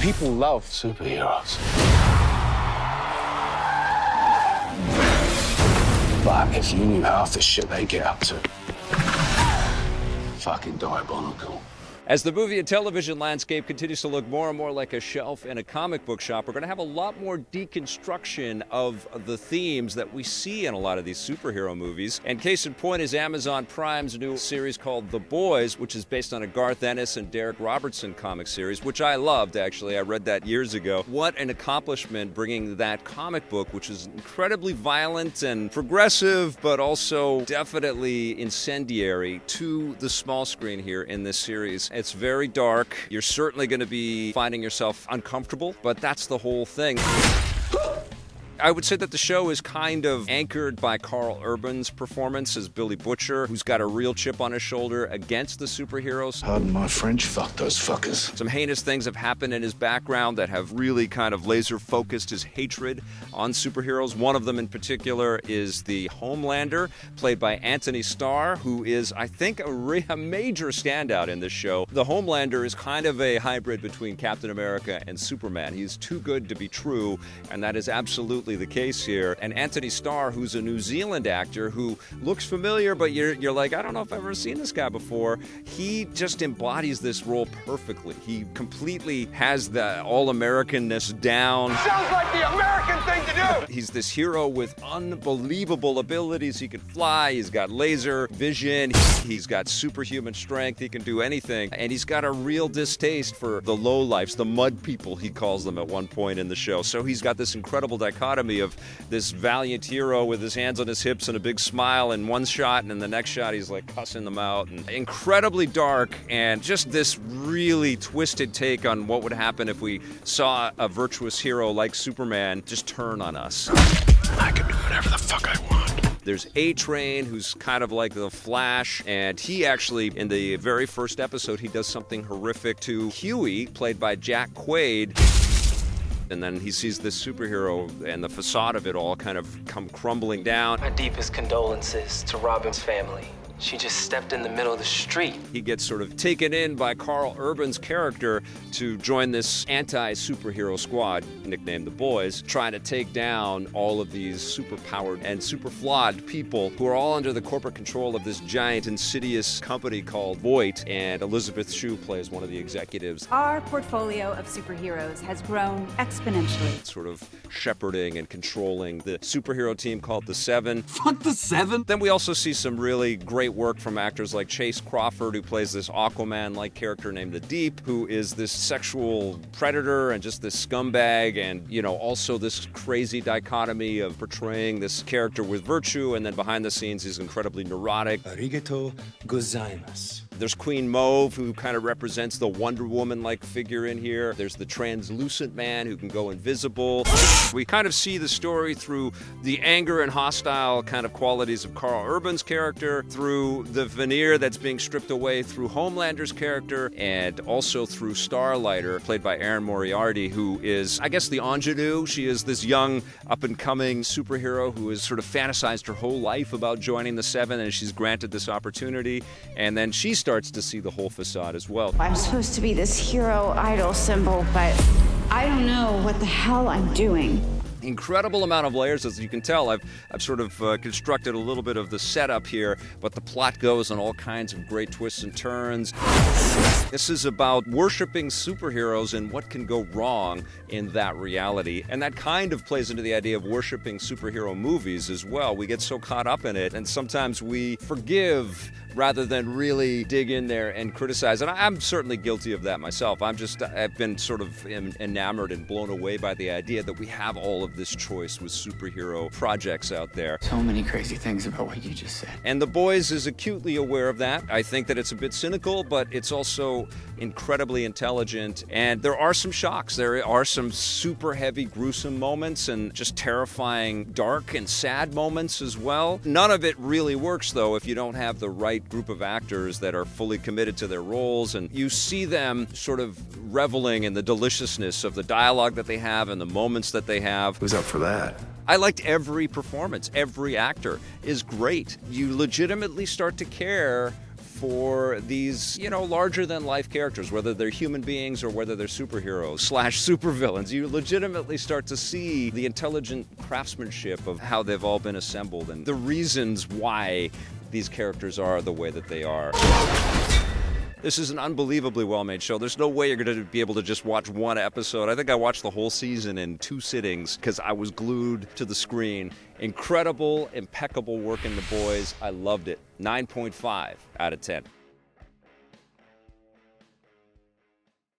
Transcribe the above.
People love superheroes. But if you knew half the shit they get up to, fucking diabolical. As the movie and television landscape continues to look more and more like a shelf in a comic book shop, we're going to have a lot more deconstruction of the themes that we see in a lot of these superhero movies. And case in point is Amazon Prime's new series called The Boys, which is based on a Garth Ennis and Derek Robertson comic series, which I loved, actually. I read that years ago. What an accomplishment bringing that comic book, which is incredibly violent and progressive, but also definitely incendiary, to the small screen here in this series. It's very dark. You're certainly going to be finding yourself uncomfortable, but that's the whole thing. I would say that the show is kind of anchored by Carl Urban's performance as Billy Butcher, who's got a real chip on his shoulder against the superheroes. Pardon my French, fuck those fuckers. Some heinous things have happened in his background that have really kind of laser-focused his hatred on superheroes. One of them in particular is the Homelander, played by Anthony Starr, who is, I think, a major standout in this show. The Homelander is kind of a hybrid between Captain America and Superman. He's too good to be true, and that is absolutely the case here. And Anthony Starr, who's a New Zealand actor who looks familiar, but you're like, I don't know if I've ever seen this guy before. He just embodies this role perfectly. He completely has the all-Americanness down. Sounds like the American thing to do! He's this hero with unbelievable abilities. He can fly, he's got laser vision, he's got superhuman strength, he can do anything. And he's got a real distaste for the lowlifes, the mud people, he calls them at one point in the show. So he's got this incredible dichotomy of this valiant hero with his hands on his hips and a big smile in one shot, and in the next shot he's like cussing them out. And incredibly dark, and just this really twisted take on what would happen if we saw a virtuous hero like Superman just turn on us. I can do whatever the fuck I want. There's A-Train, who's kind of like the Flash, and he actually, in the very first episode, he does something horrific to Huey, played by Jack Quaid. And then he sees this superhero and the facade of it all kind of come crumbling down. My deepest condolences to Robin's family. She just stepped in the middle of the street. He gets sort of taken in by Carl Urban's character to join this anti-superhero squad, nicknamed The Boys, trying to take down all of these super-powered and super-flawed people who are all under the corporate control of this giant, insidious company called Voight, and Elizabeth Shue plays one of the executives. Our portfolio of superheroes has grown exponentially. Sort of shepherding and controlling the superhero team called the Seven. Fuck the Seven? Then we also see some really great work from actors like Chase Crawford, who plays this Aquaman-like character named the Deep, who is this sexual predator and just this scumbag, and, you know, also this crazy dichotomy of portraying this character with virtue, and then behind the scenes he's incredibly neurotic. Arigato gozaimasu. There's Queen Mauve, who kind of represents the Wonder Woman-like figure in here. There's the translucent man who can go invisible. We kind of see the story through the anger and hostile kind of qualities of Carl Urban's character, through the veneer that's being stripped away through Homelander's character, and also through Starlighter, played by Erin Moriarty, who is, I guess, the ingenue. She is this young, up-and-coming superhero who has sort of fantasized her whole life about joining the Seven, and she's granted this opportunity, and then she starts to see the whole facade as well. I'm supposed to be this hero idol symbol, but I don't know what the hell I'm doing. Incredible amount of layers, as you can tell. I've sort of constructed a little bit of the setup here, but the plot goes on all kinds of great twists and turns. This is about worshiping superheroes and what can go wrong in that reality. And that kind of plays into the idea of worshiping superhero movies as well. We get so caught up in it, and sometimes we forgive rather than really dig in there and criticize. And I'm certainly guilty of that myself. I've been sort of enamored and blown away by the idea that we have all of this choice with superhero projects out there. So many crazy things about what you just said. And The Boys is acutely aware of that. I think that it's a bit cynical, but it's also incredibly intelligent. And there are some shocks. There are some super heavy, gruesome moments and just terrifying, dark and sad moments as well. None of it really works, though, if you don't have the right group of actors that are fully committed to their roles, and you see them sort of reveling in the deliciousness of the dialogue that they have and the moments that they have. Who's up for that? I liked every performance. Every actor is great. You legitimately start to care for these, larger-than-life characters, whether they're human beings or whether they're superheroes / supervillains. You legitimately start to see the intelligent craftsmanship of how they've all been assembled and the reasons why these characters are the way that they are. This is an unbelievably well-made show. There's no way you're going to be able to just watch one episode. I think I watched the whole season in 2 sittings because I was glued to the screen. Incredible, impeccable work in the boys. I loved it. 9.5 out of 10.